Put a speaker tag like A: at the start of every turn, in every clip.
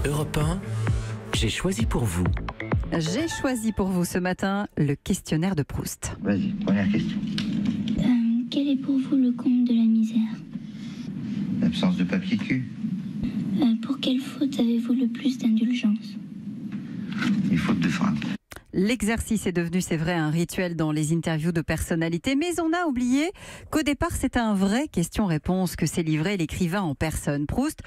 A: Europe 1, j'ai choisi pour vous.
B: J'ai choisi pour vous ce matin le questionnaire de Proust.
C: Vas-y, première question.
D: Quel est pour vous le comble de la misère?
C: L'absence de papier cul.
D: Pour quelle faute avez-vous le plus d'indulgence?
C: Les fautes de frappe.
B: L'exercice est devenu, c'est vrai, un rituel dans les interviews de personnalités, mais on a oublié qu'au départ, c'est un vrai question-réponse que s'est livré l'écrivain en personne. Proust,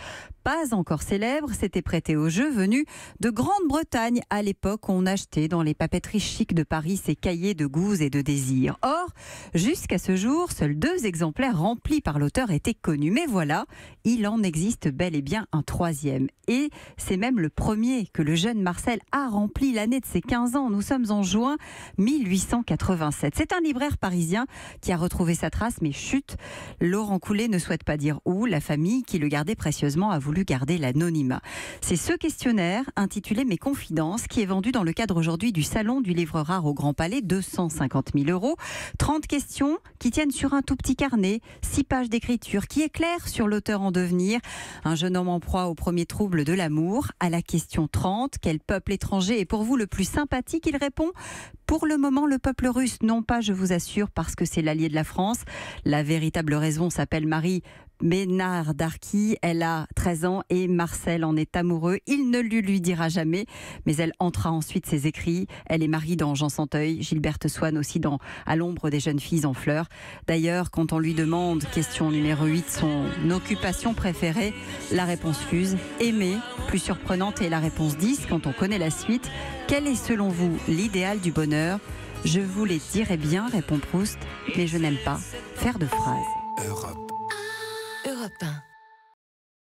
B: pas encore célèbre, s'était prêté au jeu, venu de Grande-Bretagne. À l'époque, on achetait dans les papeteries chics de Paris ses cahiers de goûts et de désirs. Or, jusqu'à ce jour, seuls 2 exemplaires remplis par l'auteur étaient connus. Mais voilà, il en existe bel et bien un 3e. Et c'est même le premier que le jeune Marcel a rempli l'année de ses 15 ans. Nous sommes en juin 1887. C'est un libraire parisien qui a retrouvé sa trace, mais chut, Laurent Coulet ne souhaite pas dire où. La famille qui le gardait précieusement a voulu garder l'anonymat. C'est ce questionnaire intitulé Mes confidences qui est vendu dans le cadre aujourd'hui du Salon du Livre Rare au Grand Palais, 250 000 €. 30 questions qui tiennent sur un tout petit carnet, 6 pages d'écriture qui éclairent sur l'auteur en devenir. Un jeune homme en proie au premier trouble de l'amour. À la question 30, quel peuple étranger est pour vous le plus sympathique? Il répond, pour le moment, le peuple russe. Non pas, je vous assure, parce que c'est l'allié de la France. La véritable raison s'appelle Marie Ménard d'Arquy. Elle a 13 ans et Marcel en est amoureux. Il ne lui dira jamais, mais elle entra ensuite ses écrits. Elle est Marie dans Jean Santeuil, Gilberte Swann aussi dans À l'ombre des jeunes filles en fleurs. D'ailleurs, quand on lui demande, question numéro 8, son occupation préférée, la réponse fuse. Aimer, plus surprenante est la réponse 10 quand on connaît la suite. Quel est selon vous l'idéal du bonheur? Je vous les dirai bien, répond Proust, mais je n'aime pas faire de phrases.
A: Europe